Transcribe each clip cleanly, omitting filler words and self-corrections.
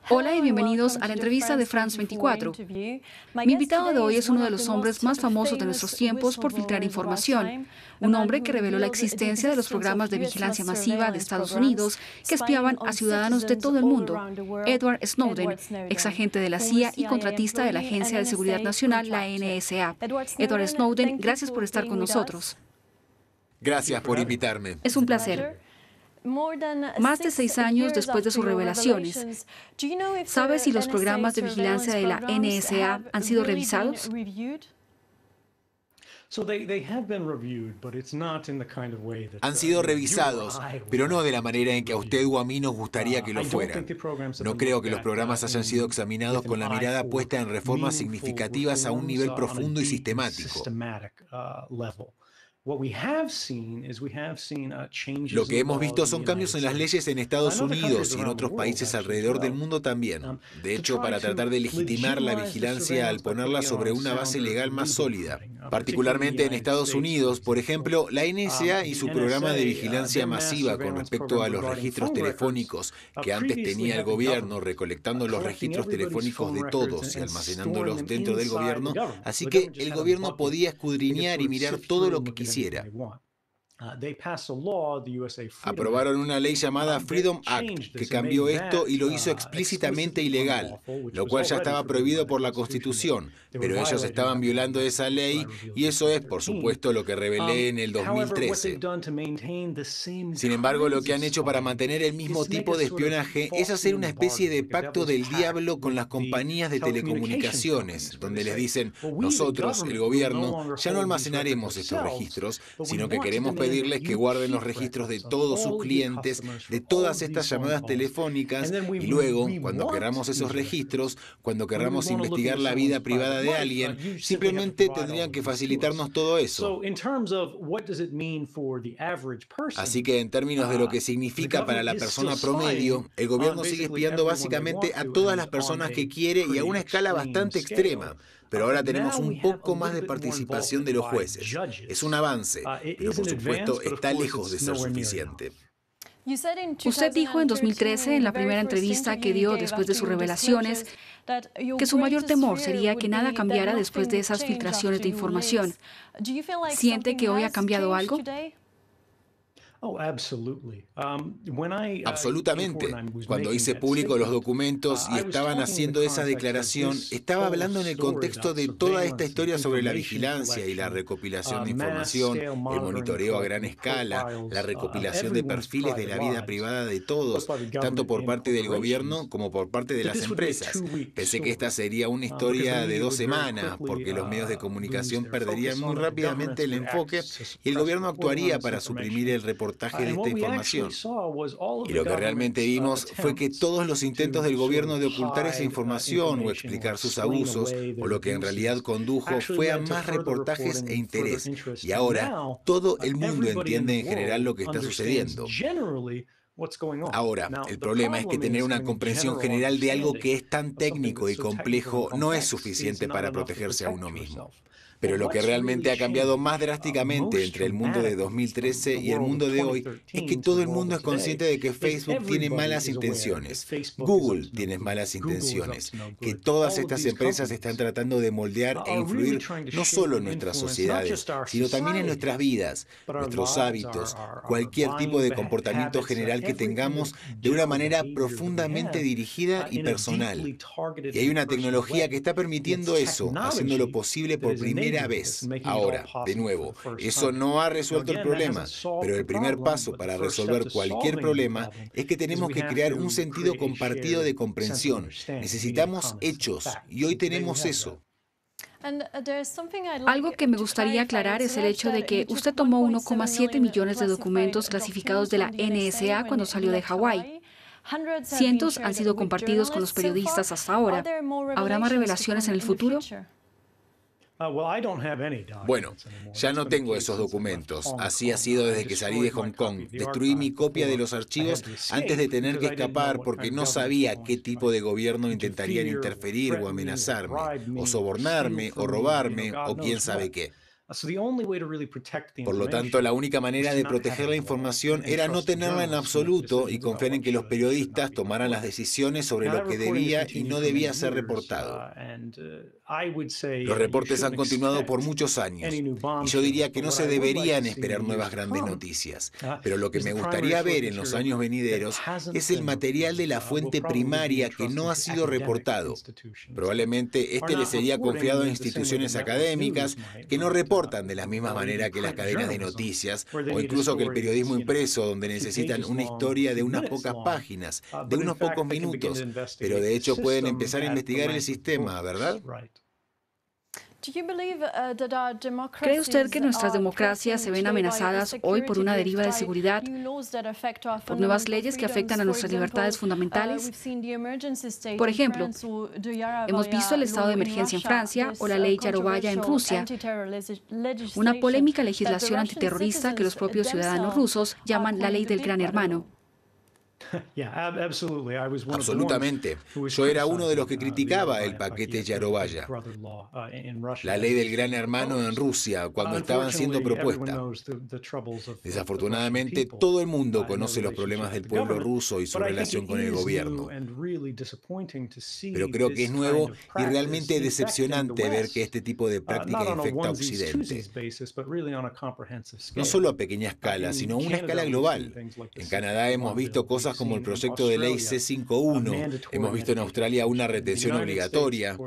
Hola y bienvenidos a la entrevista de France 24. Mi invitado de hoy es uno de los hombres más famosos de nuestros tiempos por filtrar información, un hombre que reveló la existencia de los programas de vigilancia masiva de Estados Unidos que espiaban a ciudadanos de todo el mundo, Edward Snowden, exagente de la CIA y contratista de la Agencia de Seguridad Nacional, la NSA. Edward Snowden, gracias por estar con nosotros. Gracias por invitarme. Es un placer. Más de 6 años después de sus revelaciones, ¿sabes si los programas de vigilancia de la NSA han sido revisados? Han sido revisados, pero no de la manera en que a usted o a mí nos gustaría que lo fueran. No creo que los programas hayan sido examinados con la mirada puesta en reformas significativas a un nivel profundo y sistemático. Lo que hemos visto son cambios en las leyes en Estados Unidos y en otros países alrededor del mundo también. De hecho, para tratar de legitimar la vigilancia al ponerla sobre una base legal más sólida. Particularmente en Estados Unidos, por ejemplo, la NSA y su programa de vigilancia masiva con respecto a los registros telefónicos que antes tenía el gobierno, recolectando los registros telefónicos de todos y almacenándolos dentro del gobierno, así que el gobierno podía escudriñar y mirar todo lo que quisiera. Aprobaron una ley llamada Freedom Act que cambió esto y lo hizo explícitamente ilegal, lo cual ya estaba prohibido por la Constitución, pero ellos estaban violando esa ley y eso es, por supuesto, lo que revelé en el 2013. Sin embargo, lo que han hecho para mantener el mismo tipo de espionaje es hacer una especie de pacto del diablo con las compañías de telecomunicaciones, donde les dicen, nosotros, el gobierno, ya no almacenaremos estos registros, sino que queremos pedirles que guarden los registros de todos sus clientes, de todas estas llamadas telefónicas, y luego, cuando queramos esos registros, cuando queramos investigar la vida privada de alguien, simplemente tendrían que facilitarnos todo eso. Así que en términos de lo que significa para la persona promedio, el gobierno sigue espiando básicamente a todas las personas que quiere y a una escala bastante extrema. Pero ahora tenemos un poco más de participación de los jueces. Es un avance, pero por supuesto está lejos de ser suficiente. Usted dijo en 2013, en la primera entrevista que dio después de sus revelaciones, que su mayor temor sería que nada cambiara después de esas filtraciones de información. ¿Siente que hoy ha cambiado algo? Absolutamente. Cuando hice público los documentos y estaban haciendo esa declaración, estaba hablando en el contexto de toda esta historia sobre la vigilancia y la recopilación de información, el monitoreo a gran escala, la recopilación de perfiles de la vida privada de todos, tanto por parte del gobierno como por parte de las empresas. Pensé que esta sería una historia de 2 semanas, porque los medios de comunicación perderían muy rápidamente el enfoque y el gobierno actuaría para suprimir el reportaje de esta información. Y lo que realmente vimos fue que todos los intentos del gobierno de ocultar esa información o explicar sus abusos, o lo que en realidad condujo, fue a más reportajes e interés. Y ahora todo el mundo entiende en general lo que está sucediendo. Ahora, el problema es que tener una comprensión general de algo que es tan técnico y complejo no es suficiente para protegerse a uno mismo. Pero lo que realmente ha cambiado más drásticamente entre el mundo de 2013 y el mundo de hoy es que todo el mundo es consciente de que Facebook tiene malas intenciones, Google tiene malas intenciones, que todas estas empresas están tratando de moldear e influir no solo en nuestras sociedades, sino también en nuestras vidas, nuestros hábitos, cualquier tipo de comportamiento general que tengamos de una manera profundamente dirigida y personal. Y hay una tecnología que está permitiendo eso, haciéndolo posible por primera vez. Ahora, de nuevo, eso no ha resuelto el problema, pero el primer paso para resolver cualquier problema es que tenemos que crear un sentido compartido de comprensión. Necesitamos hechos, y hoy tenemos eso. Algo que me gustaría aclarar es el hecho de que usted tomó 1,7 millones de documentos clasificados de la NSA cuando salió de Hawái. Cientos han sido compartidos con los periodistas hasta ahora. ¿Habrá más revelaciones en el futuro? Bueno, ya no tengo esos documentos. Así ha sido desde que salí de Hong Kong. Destruí mi copia de los archivos antes de tener que escapar porque no sabía qué tipo de gobierno intentarían interferir o amenazarme, o sobornarme, o robarme, o quién sabe qué. Por lo tanto, la única manera de proteger la información era no tenerla en absoluto y confiar en que los periodistas tomaran las decisiones sobre lo que debía y no debía ser reportado. Los reportes han continuado por muchos años y yo diría que no se deberían esperar nuevas grandes noticias. Pero lo que me gustaría ver en los años venideros es el material de la fuente primaria que no ha sido reportado. Probablemente le sería confiado a instituciones académicas que no reportan de la misma manera que las cadenas de noticias o incluso que el periodismo impreso, donde necesitan una historia de unas pocas páginas, de unos pocos minutos, pero de hecho pueden empezar a investigar el sistema, ¿verdad? ¿Cree usted que nuestras democracias se ven amenazadas hoy por una deriva de seguridad, por nuevas leyes que afectan a nuestras libertades fundamentales? Por ejemplo, hemos visto el estado de emergencia en Francia o la ley Yarovaya en Rusia, una polémica legislación antiterrorista que los propios ciudadanos rusos llaman la ley del Gran Hermano. Absolutamente. Yo era uno de los que criticaba el paquete Yarovaya, la ley del Gran Hermano en Rusia, cuando estaban siendo propuesta. Desafortunadamente, todo el mundo conoce los problemas del pueblo ruso y su relación con el gobierno. Pero creo que es nuevo y realmente decepcionante ver que este tipo de práctica infecta a Occidente. No solo a pequeña escala, sino a una escala global. En Canadá hemos visto cosas como el proyecto de ley C-51, hemos visto en Australia una retención obligatoria.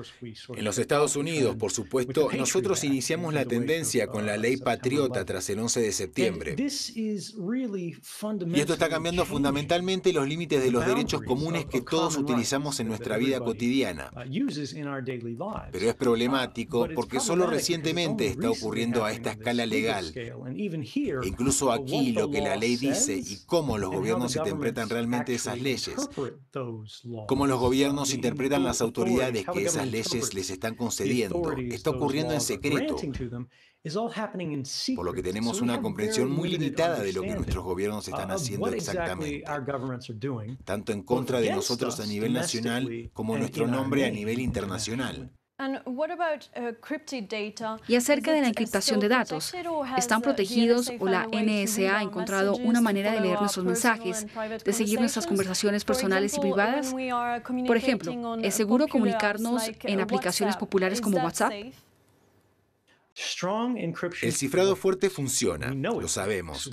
En los Estados Unidos, por supuesto, nosotros iniciamos la tendencia con la ley Patriota tras el 11 de septiembre. Y esto está cambiando fundamentalmente los límites de los derechos comunes que todos utilizamos en nuestra vida cotidiana. Pero es problemático porque solo recientemente está ocurriendo a esta escala legal. E incluso aquí lo que la ley dice y cómo los gobiernos interpretan realmente esas leyes, cómo los gobiernos interpretan las autoridades que esas leyes les están concediendo, está ocurriendo en secreto, por lo que tenemos una comprensión muy limitada de lo que nuestros gobiernos están haciendo exactamente, tanto en contra de nosotros a nivel nacional como nuestro nombre a nivel internacional. Y acerca de la encriptación de datos, ¿están protegidos o la NSA ha encontrado una manera de leer nuestros mensajes, de seguir nuestras conversaciones personales y privadas? Por ejemplo, ¿es seguro comunicarnos en aplicaciones populares como WhatsApp? El cifrado fuerte funciona, lo sabemos.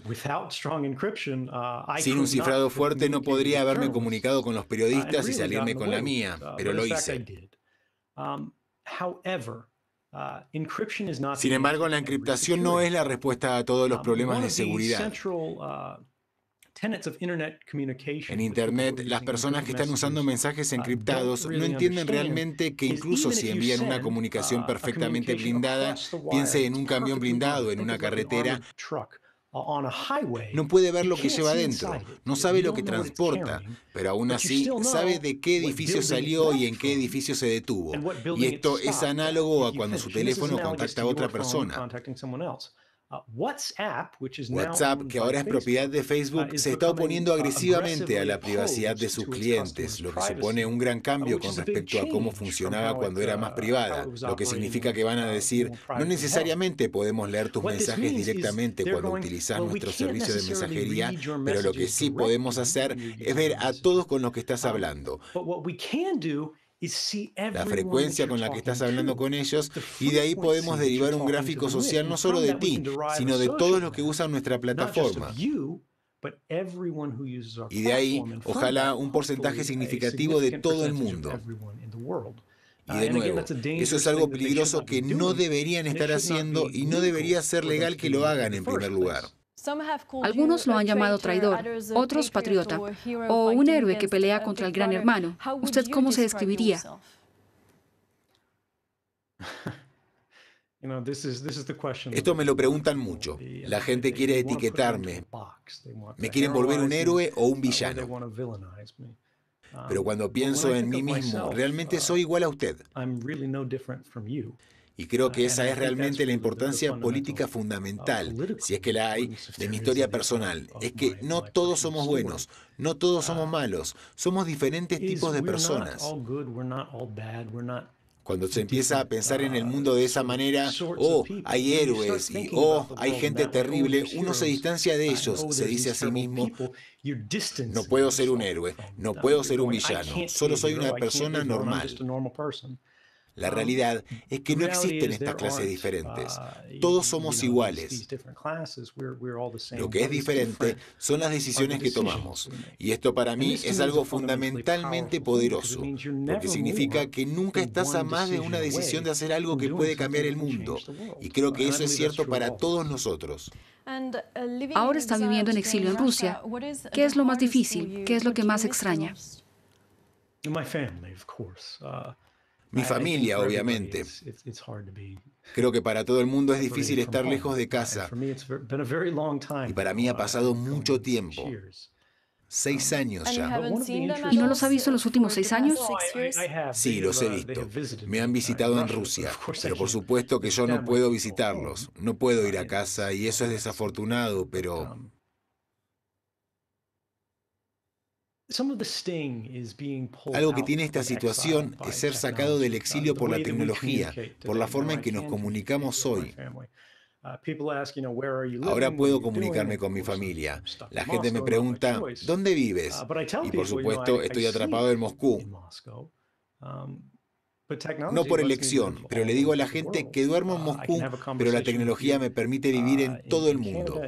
Sin un cifrado fuerte no podría haberme comunicado con los periodistas y salirme con la mía, pero lo hice. Sin embargo, la encriptación no es la respuesta a todos los problemas de seguridad. En Internet, las personas que están usando mensajes encriptados no entienden realmente que incluso si envían una comunicación perfectamente blindada, piense en un camión blindado en una carretera, no puede ver lo que lleva adentro, no sabe lo que transporta, pero aún así sabe de qué edificio salió y en qué edificio se detuvo. Y esto es análogo a cuando su teléfono contacta a otra persona. WhatsApp, que ahora es propiedad de Facebook, se está oponiendo agresivamente a la privacidad de sus clientes, lo que supone un gran cambio con respecto a cómo funcionaba cuando era más privada, lo que significa que van a decir, no necesariamente podemos leer tus mensajes directamente cuando utilizas nuestro servicio de mensajería, pero lo que sí podemos hacer es ver a todos con los que estás hablando, la frecuencia con la que estás hablando con ellos, y de ahí podemos derivar un gráfico social no solo de ti, sino de todos los que usan nuestra plataforma. Y de ahí, ojalá, un porcentaje significativo de todo el mundo. Y de nuevo, eso es algo peligroso que no deberían estar haciendo y no debería ser legal que lo hagan en primer lugar. Algunos lo han llamado traidor, otros patriota, o un héroe que pelea contra el Gran Hermano. ¿Usted cómo se describiría? Esto me lo preguntan mucho. La gente quiere etiquetarme. Me quieren volver un héroe o un villano. Pero cuando pienso en mí mismo, realmente soy igual a usted. Y creo que esa es realmente la importancia política fundamental, si es que la hay, de mi historia personal. Es que no todos somos buenos, no todos somos malos, somos diferentes tipos de personas. Cuando se empieza a pensar en el mundo de esa manera, oh, hay héroes y oh, hay gente terrible, uno se distancia de ellos, se dice a sí mismo, no puedo ser un héroe, no puedo ser un villano, solo soy una persona normal. La realidad es que no existen estas clases diferentes. Todos somos iguales. Lo que es diferente son las decisiones que tomamos. Y esto para mí es algo fundamentalmente poderoso, porque significa que nunca estás a más de una decisión de hacer algo que puede cambiar el mundo. Y creo que eso es cierto para todos nosotros. Ahora está viviendo en exilio en Rusia. ¿Qué es lo más difícil? ¿Qué es lo que más extraña? Mi familia, obviamente. Creo que para todo el mundo es difícil estar lejos de casa. Y para mí ha pasado mucho tiempo. 6 años ya. ¿Y no los ha visto en los últimos 6 años? Sí, los he visto. Me han visitado en Rusia. Pero por supuesto que yo no puedo visitarlos. No puedo ir a casa y eso es desafortunado, pero... Algo que tiene esta situación es ser sacado del exilio por la tecnología, por la forma en que nos comunicamos hoy. Ahora puedo comunicarme con mi familia. La gente me pregunta, ¿dónde vives? Y por supuesto, estoy atrapado en Moscú. No por elección, pero le digo a la gente que duermo en Moscú, pero la tecnología me permite vivir en todo el mundo.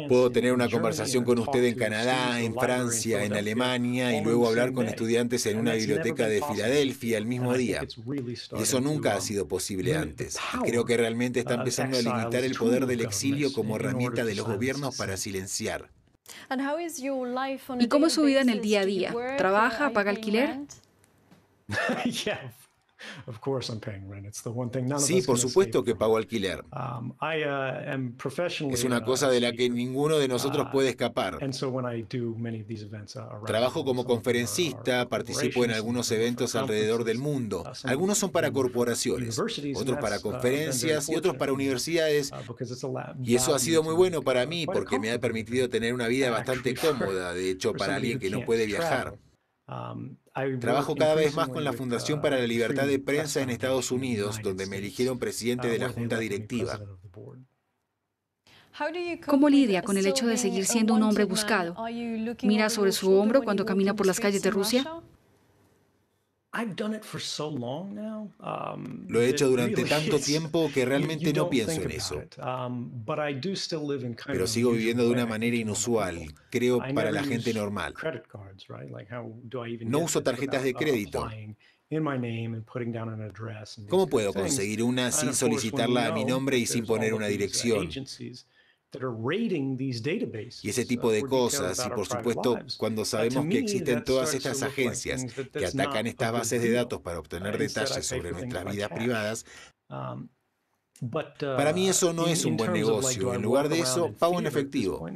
Puedo tener una conversación con usted en Canadá, en Francia, en Alemania y luego hablar con estudiantes en una biblioteca de Filadelfia el mismo día. Y eso nunca ha sido posible antes. Y creo que realmente está empezando a limitar el poder del exilio como herramienta de los gobiernos para silenciar. ¿Y cómo es su vida en el día a día? ¿Trabaja? ¿Paga alquiler? Sí, por supuesto que pago alquiler. Es una cosa de la que ninguno de nosotros puede escapar. Trabajo como conferencista, participo en algunos eventos alrededor del mundo. Algunos son para corporaciones, otros para conferencias y otros para universidades. Y eso ha sido muy bueno para mí porque me ha permitido tener una vida bastante cómoda, de hecho, para alguien que no puede viajar. Trabajo cada vez más con la Fundación para la Libertad de Prensa en Estados Unidos, donde me eligieron presidente de la junta directiva. ¿Cómo lidia con el hecho de seguir siendo un hombre buscado? ¿Mira sobre su hombro cuando camina por las calles de Rusia? Lo he hecho durante tanto tiempo que realmente no pienso en eso. Pero sigo viviendo de una manera inusual, creo, para la gente normal. No uso tarjetas de crédito. ¿Cómo puedo conseguir una sin solicitarla a mi nombre y sin poner una dirección? Y ese tipo de cosas, y por supuesto, cuando sabemos que existen todas estas agencias que atacan estas bases de datos para obtener detalles sobre nuestras vidas privadas, para mí eso no es un buen negocio. En lugar de eso, pago en efectivo.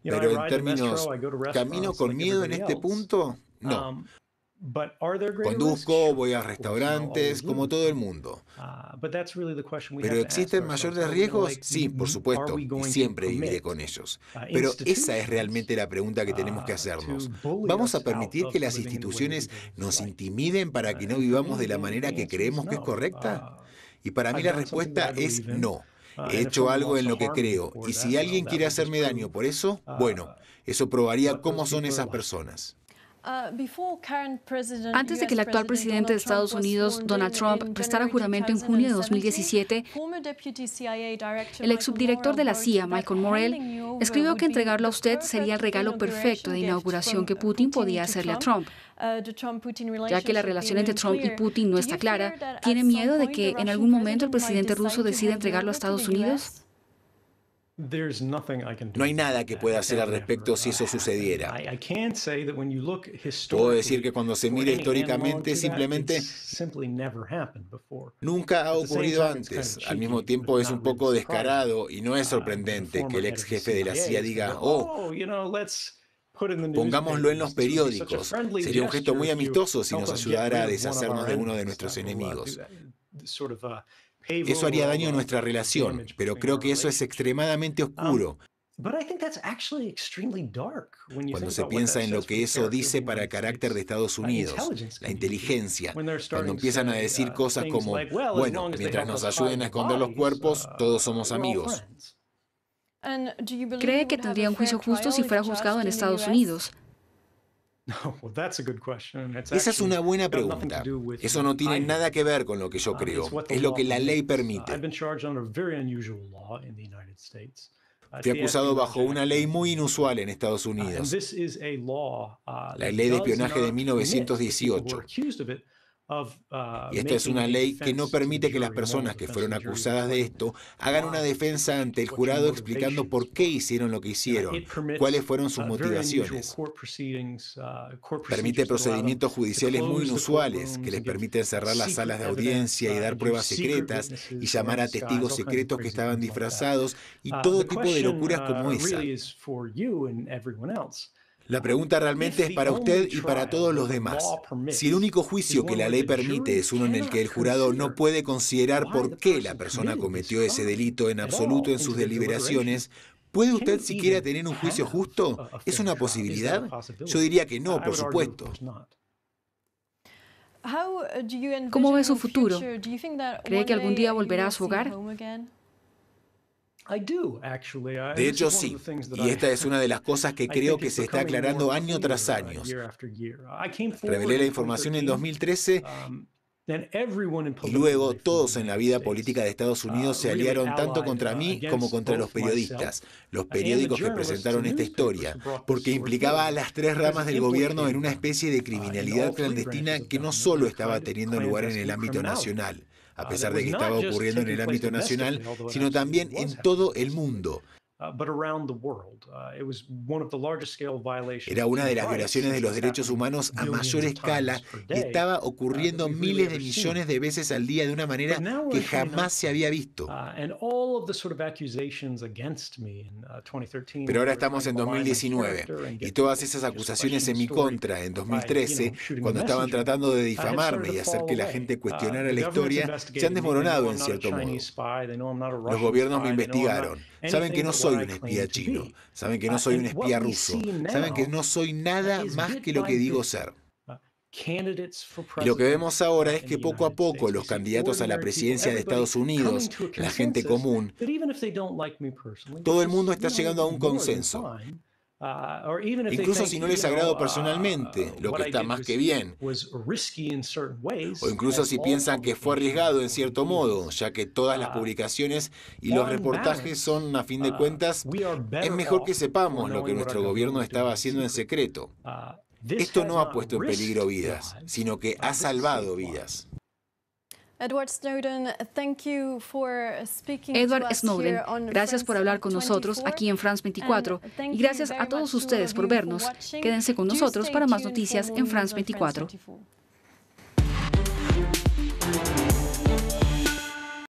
Pero en términos, ¿camino con miedo en este punto? No. Conduzco, voy a restaurantes, como todo el mundo. ¿Pero existen mayores riesgos? Sí, por supuesto, y siempre viviré con ellos. Pero esa es realmente la pregunta que tenemos que hacernos. ¿Vamos a permitir que las instituciones nos intimiden para que no vivamos de la manera que creemos que es correcta? Y para mí la respuesta es no. He hecho algo en lo que creo, y si alguien quiere hacerme daño por eso, bueno, eso probaría cómo son esas personas. Antes de que el actual presidente de Estados Unidos, Donald Trump, prestara juramento en junio de 2017, el ex subdirector de la CIA, Michael Morell, escribió que entregarlo a usted sería el regalo perfecto de inauguración que Putin podía hacerle a Trump. Ya que la relación entre Trump y Putin no está clara, ¿tiene miedo de que en algún momento el presidente ruso decida entregarlo a Estados Unidos? No hay nada que pueda hacer al respecto si eso sucediera. Puedo decir que cuando se mira históricamente, simplemente nunca ha ocurrido antes. Al mismo tiempo es un poco descarado y no es sorprendente que el ex jefe de la CIA diga, oh, pongámoslo en los periódicos. Sería un gesto muy amistoso si nos ayudara a deshacernos de uno de nuestros enemigos. Eso haría daño a nuestra relación, pero creo que eso es extremadamente oscuro. Cuando se piensa en lo que eso dice para el carácter de Estados Unidos, la inteligencia, cuando empiezan a decir cosas como, bueno, mientras nos ayuden a esconder los cuerpos, todos somos amigos. ¿Cree que tendría un juicio justo si fuera juzgado en Estados Unidos? Esa es una buena pregunta. Eso no tiene nada que ver con lo que yo creo. Es lo que la ley permite. Fui acusado bajo una ley muy inusual en Estados Unidos, la ley de espionaje de 1918. Y esta es una ley que no permite que las personas que fueron acusadas de esto hagan una defensa ante el jurado explicando por qué hicieron lo que hicieron, cuáles fueron sus motivaciones. Permite procedimientos judiciales muy inusuales que les permiten cerrar las salas de audiencia y dar pruebas secretas y llamar a testigos secretos que estaban disfrazados y todo tipo de locuras como esa. La pregunta realmente es para usted y para todos los demás. Si el único juicio que la ley permite es uno en el que el jurado no puede considerar por qué la persona cometió ese delito en absoluto en sus deliberaciones, ¿puede usted siquiera tener un juicio justo? ¿Es una posibilidad? Yo diría que no, por supuesto. ¿Cómo ve su futuro? ¿Cree que algún día volverá a su hogar? De hecho, sí. Y esta es una de las cosas que creo que se está aclarando año tras año. Revelé la información en 2013 y luego todos en la vida política de Estados Unidos se aliaron tanto contra mí como contra los periodistas, los periódicos que presentaron esta historia, porque implicaba a las tres ramas del gobierno en una especie de criminalidad clandestina que no solo estaba teniendo lugar en el ámbito nacional, a pesar de que estaba ocurriendo en el ámbito nacional, sino también en todo el mundo. Era una de las violaciones de los derechos humanos a mayor escala y estaba ocurriendo miles de millones de veces al día de una manera que jamás se había visto. Pero ahora estamos en 2019 y todas esas acusaciones en mi contra en 2013, cuando estaban tratando de difamarme y hacer que la gente cuestionara la historia, se han desmoronado en cierto modo. Los gobiernos me investigaron. Saben que no soy un espía chino, saben que no soy un espía ruso, saben que no soy nada más que lo que digo ser. Y lo que vemos ahora es que poco a poco los candidatos a la presidencia de Estados Unidos, la gente común, todo el mundo está llegando a un consenso. Incluso si no les agrado personalmente, lo que está más que bien. O incluso si piensan que fue arriesgado en cierto modo, ya que todas las publicaciones y los reportajes son, a fin de cuentas, es mejor que sepamos lo que nuestro gobierno estaba haciendo en secreto. Esto no ha puesto en peligro vidas, sino que ha salvado vidas. Edward Snowden, gracias por hablar con nosotros aquí en France 24 y gracias a todos ustedes por vernos. Quédense con nosotros para más noticias en France 24.